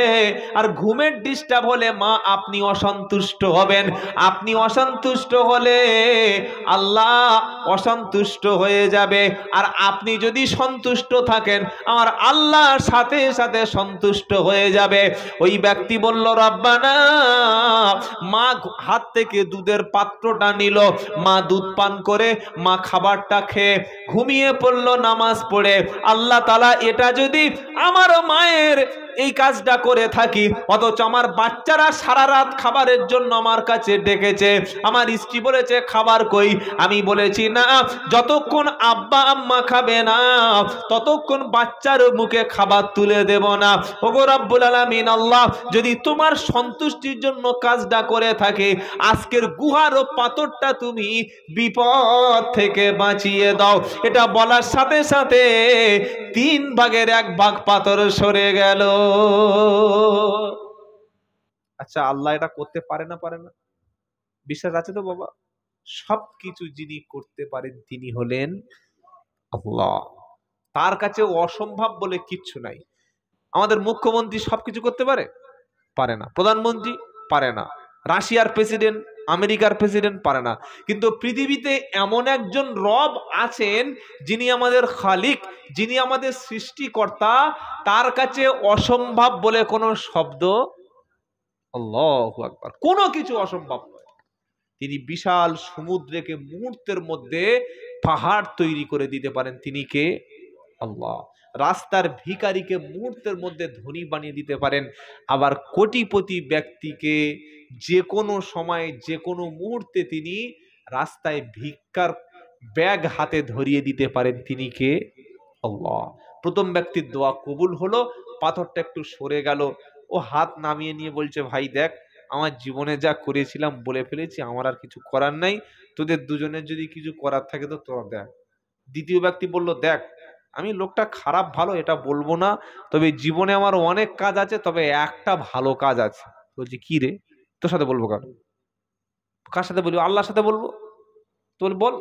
আর ঘুমের ডিস্টার্ব হলে মা আপনি অসন্তুষ্ট হবেন, আপনি অসন্তুষ্ট হলে আল্লাহ অসন্তুষ্ট হয়ে যাবে, আর আপনি যদি সন্তুষ্ট থাকেন আমার আল্লাহর সাথে সাথে সন্তুষ্ট হয়ে যাবে। ওই ব্যক্তি বলল রব্বানা। মা হাত থেকে দুধের পাত্রটা নিল, মা দুধ পান করে মা খাবারটা খেয়ে ঘুমিয়ে পড়ল নামাজ পড়ে। আল্লাহ তাআলা এটা যদি আমার মায়ের এই কাজটা করে থাকি, অথচ আমার বাচ্চারা সারা রাত খাবারের জন্য আমার কাছে ডেকেছে, আমার স্ত্রী বলেছে খাবার কই, আমি বলেছি না, যতক্ষণ আব্বা আম্মা খাবে না ততক্ষণ বাচ্চার মুখে খাবার তুলে দেব না। ওগো রব্বুল আলামিন আল্লাহ, যদি তোমার সন্তুষ্টির জন্য কাজটা করে থাকে, আজকের গুহার ও পাথরটা তুমি বিপদ থেকে বাঁচিয়ে দাও। এটা বলার সাথে সাথে 3 ভাগের 1 ভাগ পাথর সরে গেল। আচ্ছা, আল্লাহ এটা করতে পারে না? পারে না? বিশ্বাস আছে তো বাবা? সবকিছু যিনি করতে পারেন তিনি হলেন আল্লাহ। তার কাছে অসম্ভব বলে কিচ্ছু নাই। আমাদের মুখ্যমন্ত্রী সবকিছু করতে পারে? পারে না। প্রধানমন্ত্রী পারে না। রাশিয়ার প্রেসিডেন্ট, আমেরিকার প্রেসিডেন্ট পারে না। কিন্তু পৃথিবীতে এমন একজন রব আছেন যিনি আমাদের খালিক, যিনি আমাদের সৃষ্টিকর্তা, তার কাছে অসম্ভব বলে কোনো শব্দ, আল্লাহু আকবার, কোনো কিছু অসম্ভব নয়। তিনি বিশাল সমুদ্রকে মুহূর্তের মধ্যে পাহাড় তৈরি করে দিতে পারেন। তিনি কে? আল্লাহ। রাস্তার ভিখারিকে মুহূর্তের মধ্যে ধনী বানিয়ে দিতে পারেন। আবার কোটিপতি ব্যক্তিকে যে কোনো সময় যে কোনো মুহূর্তে তিনি রাস্তায় ভিক্ষার ব্যাগ হাতে ধরিয়ে দিতে পারেন। তিনি কে? আল্লাহ। প্রথম ব্যক্তির দোয়া কবুল হলো, পাথরটা একটু সরে গেল, ও হাত নামিয়ে নিয়ে বলছে, ভাই দেখ, আমার জীবনে যা করেছিলাম বলে ফেলেছি, আমার আর কিছু করার নাই, তোদের দুজনের যদি কিছু করার থাকে তো তোরা দেখ। দ্বিতীয় ব্যক্তি বলল, দেখ, আমি লোকটা খারাপ ভালো এটা বলবো না, তবে জীবনে আমার অনেক কাজ আছে, তবে একটা ভালো কাজ আছে। বলছি কি রে? তোর সাথে বলবো? কার কার সাথে বলবো? আল্লাহর সাথে বলবো। তো বল,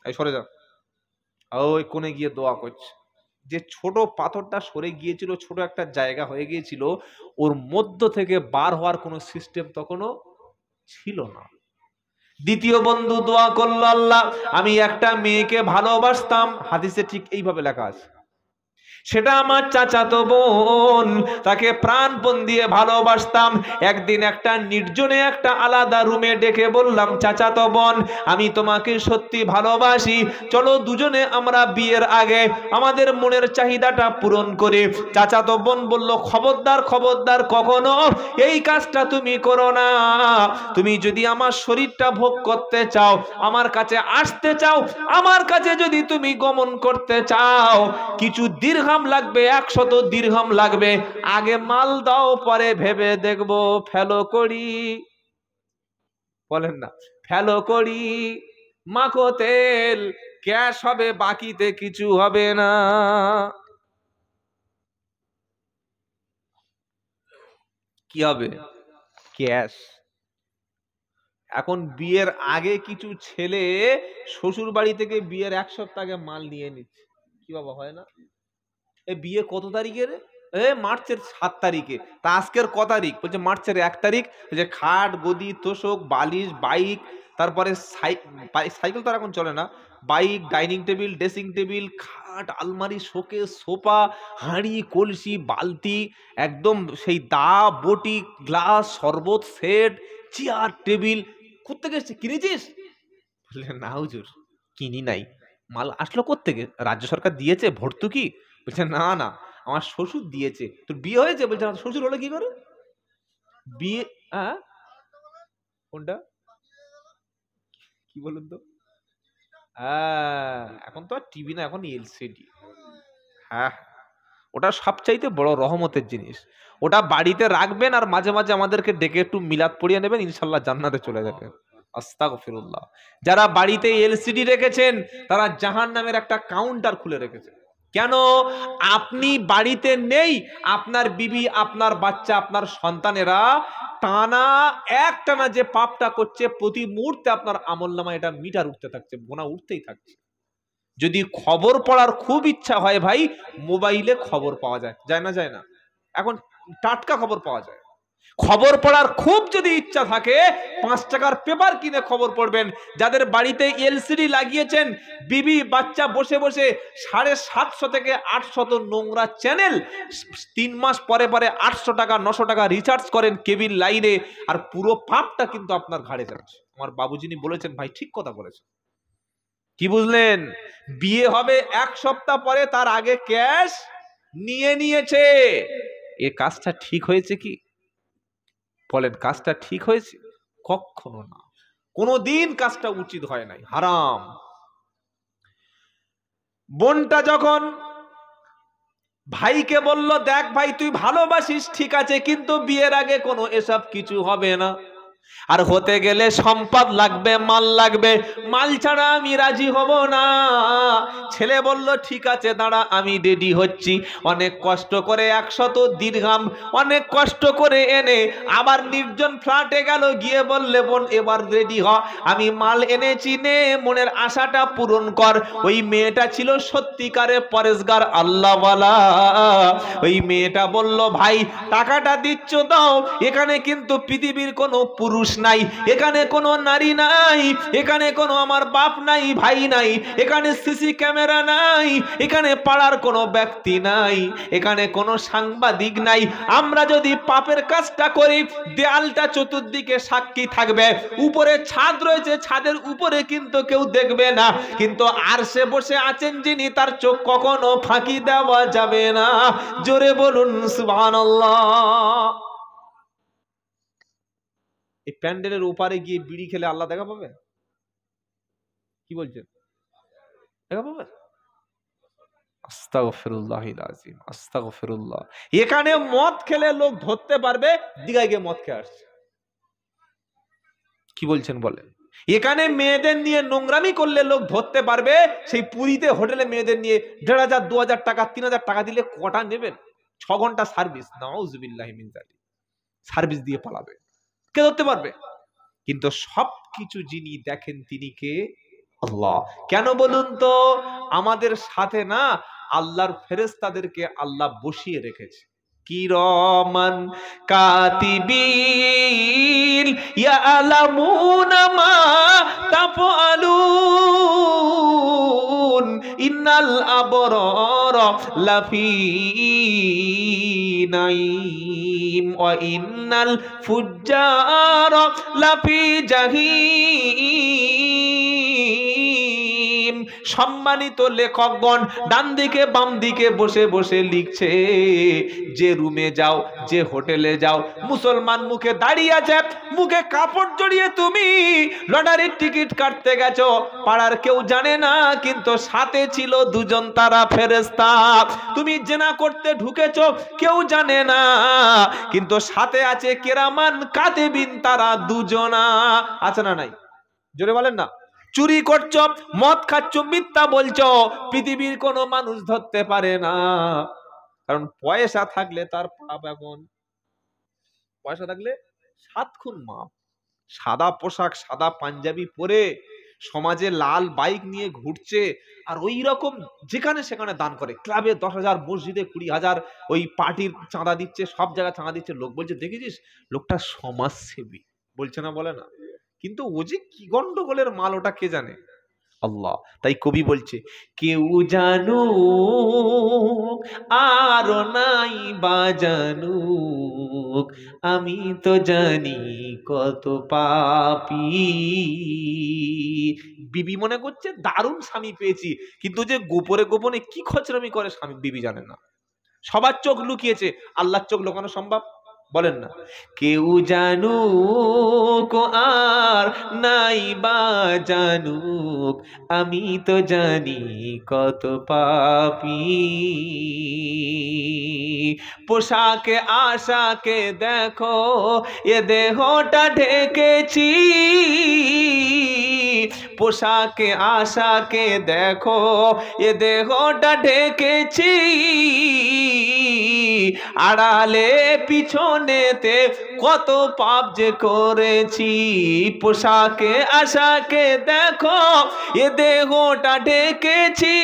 এই সরে যা। ওই কোণে গিয়ে দোয়া করছে। যে ছোট পাথরটা সরে গিয়েছিল, ছোট একটা জায়গা হয়ে গিয়েছিল, ওর মধ্য থেকে বার হওয়ার কোনো সিস্টেম তখনও ছিল না। দ্বিতীয় বন্ধু দোয়া করলো, আল্লাহ, আমি একটা মেয়েকে ভালোবাসতাম, হাদিসে ঠিক এইভাবে লেখা আছে, সেটা আমার চাচাতো বোন, তাকে প্রাণপণ দিয়ে ভালোবাসতাম। একদিন একটা নির্জনে একটা আলাদা রুমে ডেকে বললাম, চাচাতো বোন, আমি তোমাকে সত্যি ভালোবাসি, চলো দুজনে আমরা বিয়ের আগে আমাদের মনের চাহিদাটা পূরণ করি। চাচাতো বোন বলল, খবরদার খবরদার, কখনো এই কাজটা তুমি করো না। তুমি যদি আমার শরীরটা ভোগ করতে চাও, আমার কাছে আসতে চাও, আমার কাছে যদি তুমি গমন করতে চাও, কিছু দীর্ঘ লাগবে, 100 দিরহাম লাগবে, আগে মাল দাও, পরে ভেবে দেখবো ফেলো করি। বলেন না, ফেলো করি, মাখো তেল, ক্যাশ হবে, বাকিতে কিছু হবে না। কি হবে? ক্যাশ। এখন বিয়ের আগে কিছু ছেলে শ্বশুর বাড়ি থেকে বিয়ের 1 সপ্তাহ আগে মাল নিয়ে নিচ্ছে। কি বাবা, হয় না? এ বিয়ে কত তারিখে রে? মার্চের 7 তারিখে। তা আজকের ক তারিখ? বলছে মার্চের 1 তারিখ। যে খাট, গদি, তোষক, বালিশ, বাইক, তারপরে সাইকেল তো এখন চলে না, bike, dining table, dressing table, খাট, আলমারি, শোকেস, সোফা, হাঁড়ি, কলসি, বালতি, একদম সেই দা, বটি, গ্লাস, শরবত সেট, চেয়ার, টেবিল। কোত্থেকে এসছে? কিনেছিস? বললেন না হুজুর, কিনি নাই। মাল আসলো কোত্থেকে? রাজ্য সরকার দিয়েছে ভর্তুকি? বলছে না না, আমার শ্বশুর দিয়েছে। তোর বিয়ে হয়েছে? বলছে শ্বশুর হলো কি করে? বিয়ে? হ্যাঁ, কোনটা কি বলুন তো? হ্যাঁ, এখন তো আর টিভি না, এখন এলসিডি। হ্যাঁ, ওটা সবচাইতে বড় রহমতের জিনিস। ওটা বাড়িতে রাখবেন আর মাঝে মাঝে আমাদেরকে ডেকে একটু মিলাদ পড়িয়ে নেবেন, ইনশাল্লাহ জান্নাতে চলে যাবেন। আস্তাগফিরুল্লাহ। যারা বাড়িতে এলসিডি রেখেছেন তারা জাহান্নামের একটা কাউন্টার খুলে রেখেছেন। কেন? আপনি বাড়িতে নেই, আপনার বিবি, আপনার বাচ্চা, আপনার সন্তানেরা টানা একটানা যে পাপটা করছে, প্রতি মুহূর্তে আপনার আমলনামায় এটা মিটার উঠতে থাকছে, গোনা উঠতেই থাকছে। যদি খবর পড়ার খুব ইচ্ছা হয় ভাই, মোবাইলে খবর পাওয়া যায়, যায় না? যায় না? এখন টাটকা খবর পাওয়া যায়। খবর পড়ার খুব যদি ইচ্ছা থাকে, 5 টাকার পেপার কিনে খবর পড়বেন। যাদের বাড়িতে এলসিডি লাগিয়েছেন, বিবি বাচ্চা বসে বসে 750 থেকে 800 নোংরা চ্যানেল 3 মাস পরে পরে 800 টাকা 900 টাকা রিচার্জ করেন কেবিল লাইনে, আর পুরো পাপটা কিন্তু আপনার ঘাড়ে যাচ্ছে। আমার বাবুজিনি বলেছেন, ভাই ঠিক কথা বলেছেন। কি বুঝলেন? বিয়ে হবে 1 সপ্তাহ পরে, তার আগে ক্যাশ নিয়ে নিয়েছে। এ কাজটা ঠিক হয়েছে কি? বলেন, কাজটা ঠিক হয়েছে? কখনো না, কোনোদিন কাজটা উচিত হয় নাই, হারাম। বোনটা যখন ভাইকে বলল, দেখ ভাই তুই ভালোবাসিস ঠিক আছে, কিন্তু বিয়ের আগে কোনো এসব কিছু হবে না, আর হতে গেলে সম্পদ লাগবে, মাল লাগবে, মাল ছাড়া আমি রাজি হব না। ছেলে বলল ঠিক আছে দাঁড়া, আমি রেডি হচ্ছি। অনেক কষ্ট করে 100 দিরহাম অনেক কষ্ট করে এনে আবার নির্জন ফ্ল্যাটে গেল, গিয়ে বললে বোন এবার রেডি হ, আমি মাল এনেছি, নে মনের আশাটা পূরণ কর। ওই মেয়েটা ছিল সত্যিকারে পরেশগার, আল্লাহওয়ালা। ওই মেয়েটা বলল ভাই টাকাটা দিচ্ছ দাও, এখানে কিন্তু পৃথিবীর কোনো পুরুষ নাই, এখানে কোনো নারী নাই, এখানে কোনো আমার বাপ নাই, ভাই নাই, এখানে সিসি ক্যামেরা নাই, এখানে পাড়ার কোনো ব্যক্তি নাই, এখানে কোনো সাংবাদিক নাই। আমরা যদি পাপের কাজটা করি, দেয়ালটা চতুর্দিকে সাক্ষী থাকবে, উপরে ছাদ রয়েছে, ছাদের উপরে কিন্তু কেউ দেখবে না, কিন্তু আরশে বসে আছেন যিনি, তার চোখ কখনো ফাঁকি দেওয়া যাবে না। জোরে বলুন সুবহানাল্লাহ। এই প্যান্ডেলের ওপারে গিয়ে বিড়ি খেলে আল্লাহ দেখা পাবে? কি বলছেন, দেখা পাবে? আস্তাগফিরুল্লাহিল আযীম, আস্তাগফিরুল্লাহ। এখানে মদ খেলে লোক ধরতে পারবে, দিঘায় গিয়ে মদ খেয়ে আসছে। কি বলছেন বলেন? এখানে মেয়েদের নিয়ে নোংরামি করলে লোক ধরতে পারবে, সেই পুরীতে হোটেলে মেয়েদের নিয়ে ১,৫০০ ২,০০০ টাকা ৩,০০০ টাকা দিলে কটা নেবেন? ৬ ঘন্টা সার্ভিস, নাউযুবিল্লাহি মিন যালিক, সার্ভিস দিয়ে পালাবে, কে ধরতে পারবে? কিন্তু সবকিছু যিনি দেখেন তিনি কে? আল্লাহ। কেন বলুন তো? আমাদের সাথে না আল্লাহর ফেরেশতাদেরকে আল্লাহ বসিয়ে রেখেছে, কিরামান কাতিবিন ইয়ালামুনা মা তাফআলুন ইন্নাল আবরারা লাফি নাঈম ওয়া ইন্নাল ফুজ্জারা লাফি জাহিম। সম্মানিত লেখকগণ ডান দিকে বাম দিকে বসে বসে লিখছে, যে রুমে যাও, যে হোটেলে যাও, মুসলমান মুখে দাঁড়িয়ে আছে, মুখে কাপড় জড়িয়ে তুমি লটারির টিকিট কাটতে গেছো, পাড়ার কেউ জানে না, কিন্তু সাথে ছিল দুজন তারা ফেরেশতা। তুমি জেনা করতে ঢুকেছো, কেউ জানে না, কিন্তু সাথে আছে কিরামান কাতিবিন, তারা দুজনা। আছে না নাই? জোরে বলেন না। চুরি করছো, মদ খাচ্ছ, মিথ্যা বলছো, পৃথিবীর কোনো মানুষ ধরতে পারে না, কারণ পয়সা থাকলে তার পাপ, এখন পয়সা থাকলে 7 খুন মাপ। সাদা পোশাক, সাদা পাঞ্জাবি পরে সমাজে লাল বাইক নিয়ে ঘুরছে, আর ওই রকম যেখানে সেখানে দান করে, ক্লাবে 10,000, মসজিদে 20,000, ওই পার্টির চাঁদা দিচ্ছে, সব জায়গায় চাঁদা দিচ্ছে। লোক বলছে দেখেছিস লোকটা সমাজসেবী, বলছে না, বলে না, কিন্তু ও যে কি গন্ডগোলের মাল ওটা কে জানে? আল্লাহ। তাই কবি বলছে, কেউ জানুক আর নাই বা জানুক, আমি তো জানি কত পাপী। বিবি মনে করছে দারুণ স্বামী পেয়েছি, কিন্তু যে গোপনে গোপনে কি খচরামি করে স্বামী বিবি জানে না। সবার চোখ লুকিয়েছে, আল্লাহর চোখ লুকানো সম্ভব? বলেন না। কেউ জানুক আর নাই বা জানুক, আমি তো জানি কত পাপী। পোশাকে আশাকে দেখো, এ দেহটা ঢেকেছি, পোশাকে আশাকে দেখো, এ দেহটা ঢেকেছি, আড়ালে পিছনেতে কত পাপ যে করেছি। পোশাকে আশাকে দেখো, এ দেহটা ঢেকেছি,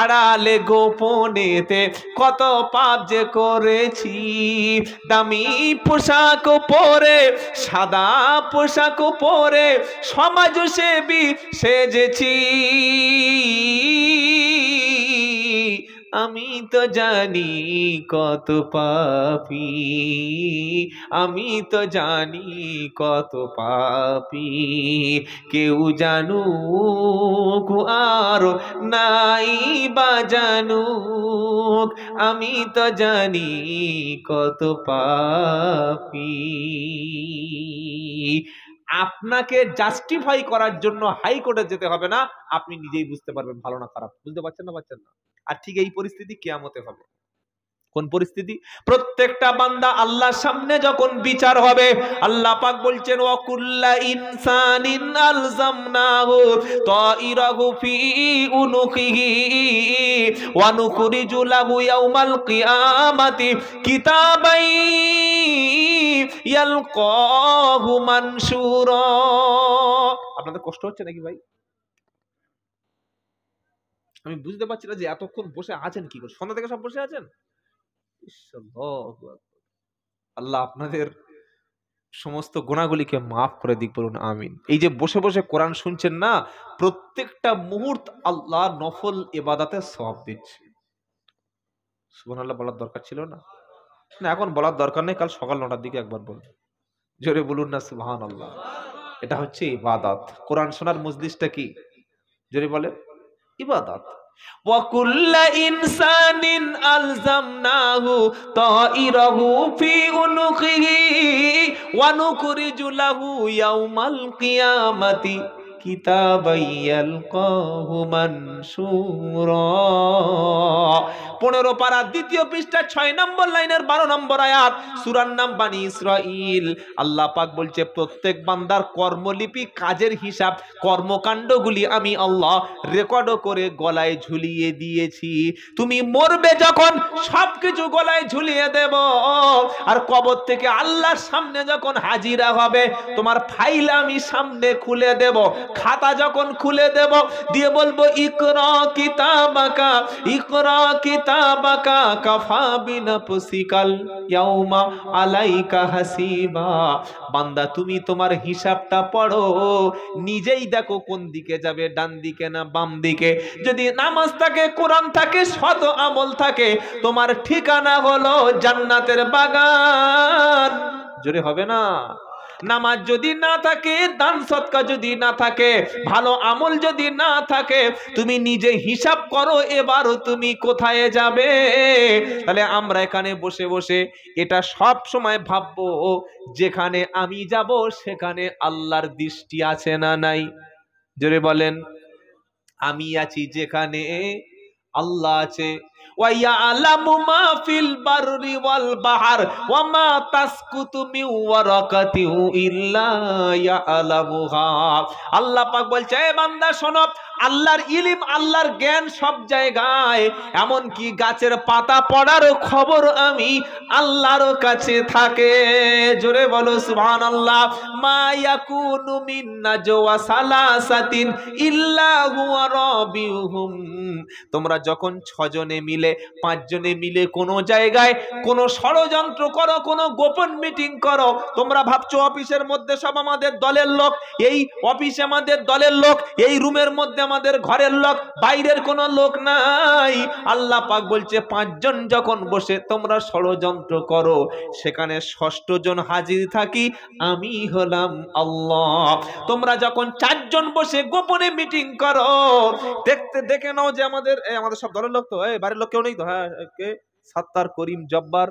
আড়ালে গোপনেতে কত পাপ যে করেছি। দামি পোশাক পরে, সাদা পোশাক পরে সমাজসেবী সেজেছি, আমি তো জানি কত পাপী, আমি তো জানি কত পাপী, কেউ জানুক আর নাই বা জানুক, আমি তো জানি কত পাপী। আপনাকে জাস্টিফাই করার জন্য হাইকোর্টে যেতে হবে না, আপনি নিজেই বুঝতে পারবেন ভালো না খারাপ। বুঝতে পারছেন না? পারছেন না? আর ঠিক এই পরিস্থিতি কিয়ামতে হবে। কোন পরিস্থিতি? প্রত্যেকটা বান্দা আল্লাহর সামনে যখন বিচার হবে, আল্লাহ পাক বলছেন ওয়া কুল্লা ইনসানিন আলজামনাহু তাইরাহু ফি উনুকিহি ওয়া নুখরিজু লাহু ইয়াউমাল কিয়ামাতি কিতাবাই ইয়ালকাহু মানশুরা। আপনাদের কষ্ট হচ্ছে নাকি ভাই? আমি বুঝতে পারছি না যে এতক্ষণ বসে আছেন কি করে, সন্ধ্যা থেকে সব বসে আছেন। আল্লাহ আপনাদের সমস্ত গুনাহগুলিকে মাফ করে দিক, বলুন আমিন। এই যে বসে বসে কোরআন শুনছেন না, প্রত্যেকটা মুহূর্ত আল্লাহ নফল ইবাদতের সওয়াব দিচ্ছে। সুবহানাল্লাহ বলার দরকার ছিল না? না, এখন বলার দরকার নেই, কাল সকাল 9টার দিকে একবার বলুন, জোরে বলুন না সুবহানাল্লাহ। এটা হচ্ছে ইবাদত। কোরআন শোনার মজলিসটা কি? জোরে বলে ইবাদত। وَكُلَّ إِنسَانٍ أَلْزَمْنَاهُ طَائِرَهُ فِي عُنُقِهِ وَنُخْرِجُ لَهُ يَوْمَ الْقِيَامَةِ كِتَابًا يَلْقَاهُ مَنشُورًا। 15 পারা 2য় পৃষ্ঠা 6 নম্বর লাইনের 12 নম্বর আয়াত, সূরার নাম বানি ইসরাইল। আল্লাহ পাক বলছে প্রত্যেক বান্দার কর্মলিপি, কাজের হিসাব, কর্মকাণ্ডগুলি আমি আল্লাহ রেকর্ড করে গলায় ঝুলিয়ে দিয়েছি। তুমি মরবে যখন সবকিছু গলায় ঝুলিয়ে দেব, আর কবর থেকে আল্লাহর সামনে যখন হাজিরা হবে, তোমার ফাইল আমি সামনে খুলে দেব, খাতা যখন খুলে দেব, দিয়ে বলবো ইকরা কিতাবাকা ইকরা কিতাবাকা কাফা বিনাফসিকাল ইয়াউমা আলাইকা হাসিবা। বান্দা তুমি তোমার হিসাবটা পড়ো, নিজেই দেখো কোন দিকে যাবে, ডান দিকে না বাম দিকে। যদি নামাজ থাকে, কোরআন থাকে, সৎ আমল থাকে, তোমার ঠিকানা হলো জান্নাতের বাগান। জোরে হবে না? নামাজ যদি না থাকে, দান সদকা যদি না থাকে, ভালো আমল যদি না থাকে, তুমি নিজে হিসাব করো এবারও তুমি কোথায় যাবে। তাহলে আমরা এখানে বসে বসে এটা সব সময় ভাববো, যেখানে আমি যাব সেখানে আল্লাহর দৃষ্টি আছে না নাই? জোরে বলেন। আমি আছি যেখানে আল্লাহ আছে। ওয়ায়ালামু মা ফিল বাররি ওয়াল বাহর ওয়া মা তাসকুতু মিন ওয়ারাকাতিন ইল্লা ইয়ালামুহা। আল্লাহ পাক বলছে, এ বান্দা শোনো, আল্লাহর ইলম, আল্লাহর জ্ঞান সব জায়গায়, এমন কি গাছের পাতা পড়ার খবর আমি আল্লাহর কাছে থাকে। জোরে বলো সুবহানাল্লাহ। মা ইয়াকুনু মিন নাজওয়া সালাসাতিন ইল্লা হুয়া রাবিহুম। তোমরা যখন 6 জনে মিলে, 5 জনে মিলে কোনো জায়গায় কোনো ষড়যন্ত্র করো, কোনো গোপন মিটিং করো, তোমরা ভাবছো অফিসের মধ্যে সব আমাদের দলের লোক, এই অফিসে আমাদের দলের লোক, এই রুমের মধ্যে আমাদের ঘরের লোক, বাইরের কোনো লোক নাই। আল্লাহ পাক বলছে 5 জন যখন বসে তোমরা ষড়যন্ত্র করো, সেখানে 6ষ্ঠ জন হাজির থাকি আমি হলাম আল্লাহ। তোমরা যখন 4 জন বসে গোপনে মিটিং করো, দেখে নাও যে আমাদের সব দলের লোক তো, বাইরের লোক কেউ নেই তো? হ্যাঁ, কে? সাত্তার, করিম, জব্বার,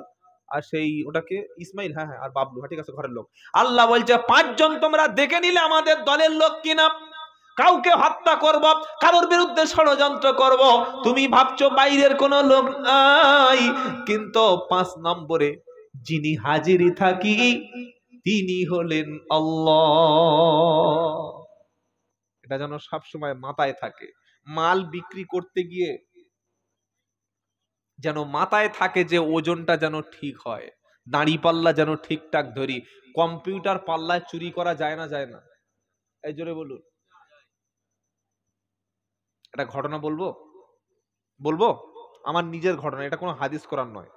আর সেই ওটাকে ইসমাইল, হ্যাঁ আর বাবলু, হ্যাঁ ঠিক আছে, ঘরের লোক। আল্লাহ বলছে 5 জন তোমরা দেখে নিলে আমাদের দলের লোক কিনা। কাউকে হত্যা করব, কারোর বিরুদ্ধে ষড়যন্ত্র করব, তুমি ভাবছো বাইরের কোনো লোক নাই, কিন্তু 5 নম্বরে যিনি হাজিরি থাকি তিনি হলেন আল্লাহ। এটা যেন সবসময় মাথায় থাকে। মাল বিক্রি করতে গিয়ে যেন মাথায় থাকে যে ওজনটা যেন ঠিক হয়, দাঁড়ি পাল্লা যেন ঠিকঠাক ধরি। কম্পিউটার পাল্লায় চুরি করা যায় না? যায় না? এই জোরে বলুন। একটা ঘটনা বলবো আমার নিজের ঘটনা, এটা কোনো হাদিস কোরআন নয়।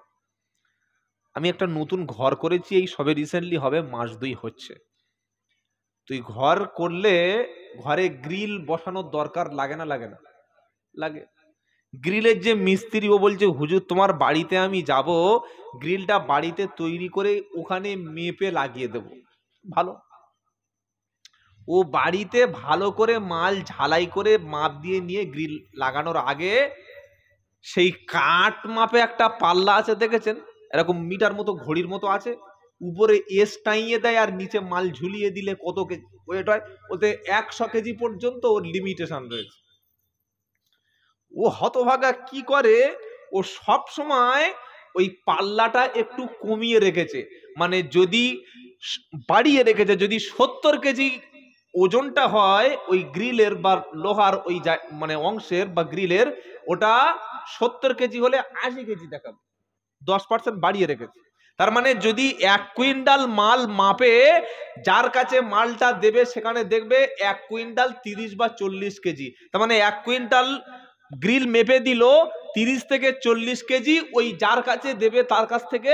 আমি একটা নতুন ঘর করেছি, এই সবে রিসেন্টলি হবে, মাস 2 হচ্ছে। তুই ঘর করলে ঘরে গ্রিল বসানোর দরকার লাগে না? লাগে না? লাগে। গ্রিলের যে মিস্ত্রি, ও বলছে হুজুর তোমার বাড়িতে আমি যাব, গ্রিলটা বাড়িতে তৈরি করে ওখানে মেপে লাগিয়ে দেব। ভালো। ও বাড়িতে ভালো করে মাল ঝালাই করে মাপ দিয়ে নিয়ে গ্রিল লাগানোর আগে সেই কাঠ মাপে একটা পাল্লা আছে দেখেছেন, এরকম মিটার মতো ঘড়ির মতো আছে, উপরে এস টাইয়ে দেয় আর নিচে মাল ঝুলিয়ে দিলে কত কেজি ওয়েট হয়, ওতে 100 কেজি পর্যন্ত ওর লিমিটেশন রয়েছে। ও হতভাগা কি করে, ও সব সময় ওই পাল্লাটা একটু কমিয়ে রেখেছে, মানে যদি বাড়িয়ে রেখেছে, যদি 70 কেজি ওজনটা হয় ওই গ্রিলের বা লোহার ওই মানে অংশের বা গ্রিলের, ওটা 70 কেজি হলে 80 কেজি দেখাবে, 10% বাড়িয়ে রেখেছে। তার মানে যদি 1 কুইন্টাল মাল মাপে, যার কাছে মালটা দেবে সেখানে দেখবে 1 কুইন্টাল 30 বা 40 কেজি, তার মানে 1 কুইন্টাল গ্রিল মেপে দিল 30 থেকে 40 কেজি, ওই যার কাছে দেবে তার কাছ থেকে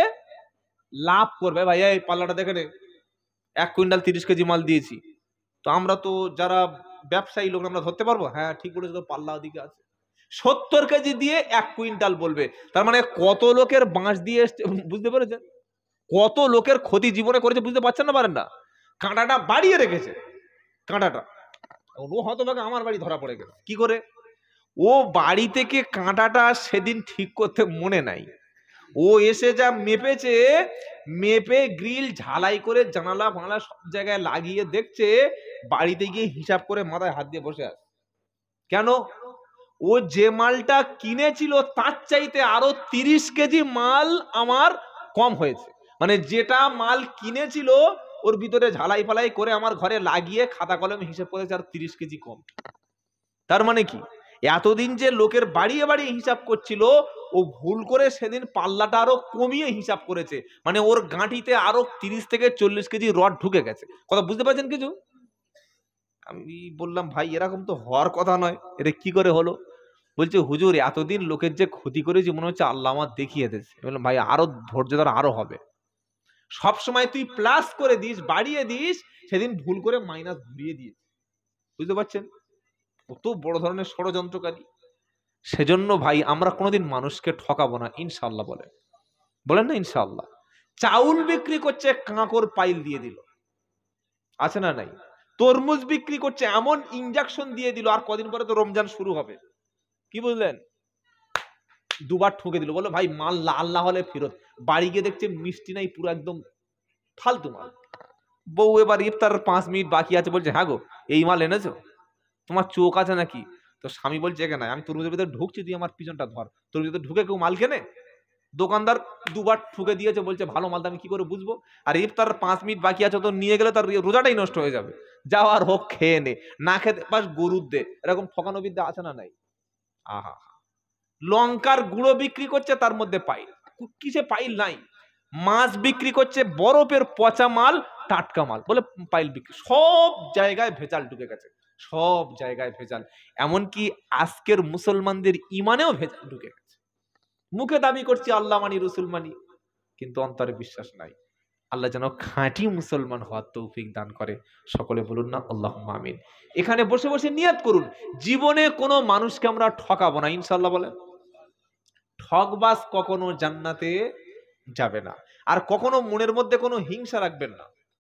লাভ করবে। ভাইয়া এই পাল্লাটা দেখে নে, 1 কুইন্টাল 30 কেজি মাল দিয়েছি। তো আমরা তো যারা ব্যবসায়ী লোক, আমরা ধরতে পারবো, হ্যাঁ ঠিক বলেছো, তো পাল্লা ওদিকে আছে। 70 কেজি দিয়ে 1 কুইন্টাল বলবে, তার মানে কত লোকের বাঁশ দিয়ে এসছে, বুঝতে পেরেছেন? কত লোকের ক্ষতি জীবনে করেছে, বুঝতে পারছেন না? পারেন না? কাঁটাটা বাড়িয়ে রেখেছে, কাঁটাটা। ও হতভাগা আমার বাড়ি ধরা পড়ে গেল কি করে। ও বাড়ি থেকে কাঁটাটা সেদিন ঠিক করতে মনে নাই, ও এসে যা মেপেছে, মেপে গ্রিল ঝালাই করে জানালা ফানালা সব জায়গায় লাগিয়ে দেখছে, বাড়িতে গিয়ে হিসাব করে মাথায় হাত দিয়ে বসে আছে। কেন? ও যে মালটা কিনেছিল তার চাইতে আরো 30 কেজি মাল আমার কম হয়েছে, মানে যেটা মাল কিনেছিল ওর ভিতরে ঝালাই ফালাই করে আমার ঘরে লাগিয়ে খাতা কলমে হিসাব করেছে আর 30 কেজি কম। তার মানে কি, এতদিন যে লোকের বাড়িয়ে বাড়িয়ে হিসাব করছিল, ও ভুল করে সেদিন পাল্লাটা আরো কমিয়ে হিসাব করেছে, মানে ওর গাঁটিতে আরো 30 থেকে 40 কেজি রড ঢুকে গেছে। কথা বুঝতে পারছেন কিছু? আমি বললাম ভাই এরকম তো হওয়ার কথা নয়, এটা কি করে হলো? বলছে হুজুর এতদিন লোকের যে ক্ষতি করেছি মনে হচ্ছে আল্লাহ আমার দেখিয়ে দিয়েছে। বললাম ভাই আরো ধৈর্য ধর, আরো হবে। সব সময় তুই প্লাস করে দিস, বাড়িয়ে দিস, সেদিন ভুল করে মাইনাস ঘুরিয়ে দিয়েছিস। বুঝতে পারছেন কত বড় ধরনের ষড়যন্ত্রকারী। সেজন্য ভাই আমরা কোনোদিন মানুষকে ঠকাবো না ইনশাআল্লাহ। বলেন বলেন না ইনশাআল্লাহ। চাউল বিক্রি করছে, কাঁকর পাইল দিয়ে দিল, আছে না নাই? তরমুজ বিক্রি করছে, এমন ইনজেকশন দিয়ে দিল, আর কদিন পরে তো রমজান শুরু হবে, কি বুঝলেন, দুবার ঠুকে দিল। বলো ভাই মাল লাল না হলে ফেরত। বাড়ি গিয়ে দেখছে মিষ্টি নাই, পুরো একদম ফালতু মাল। বউ এবার ইফতার 5 মিনিট বাকি আছে, বলছে হ্যাঁ গো এই মাল এনেছো, তোমার চোখ আছে নাকি? তো স্বামী বলছে এখানে আমি তরমুজের ভিতরে ঢুকছি, তুই আমার পিছনটা ধর। তরমুজের ভিতরে ঢুকে কেউ মাল কেনে? দোকানদার দুবার ঠুকে দিয়েছে, বলছে ভালো মাল, আমি কি করে বুঝবো? আর ইফতার 5 মিনিট বাকি আছে, তো নিয়ে গেলে তার রোজাটাই নষ্ট হয়ে যাবে। যাও আর হোক খেয়ে নে, না খেতে পাস গরুর দে। এরকম ঠকানো বিদ্যা আছে না নাই? আহা, লঙ্কার গুঁড়ো বিক্রি করছে, তার মধ্যে পাইল, কিসে পাইল নাই। মাছ বিক্রি করছে, বরফের পচা মাল, টাটকা মাল বলে পাইল বিক্রি। সব জায়গায় ভেজাল ঢুকে গেছে, সব জায়গায় ভেজাল। এমনকি আজকের মুসলমানদের ইমানেও ভেজাল ঢুকে গেছে। মুখে দাবি করছি আল্লাহ মানি, রসুল মানি, কিন্তু অন্তরে বিশ্বাস নাই। আল্লাহ যেন খাঁটি মুসলমান হওয়ার তৌফিক দান করে। সকলে বলুন না আল্লাহুম্মা আমিন। এখানে বসে বসে নিয়ত করুন, জীবনে কোনো মানুষকে আমরা ঠকাবো না ইনশাআল্লাহ। বলেন ঠকবাজ কখনো জান্নাতে যাবে না। আর কখনো মনের মধ্যে কোনো হিংসা রাখবেন না।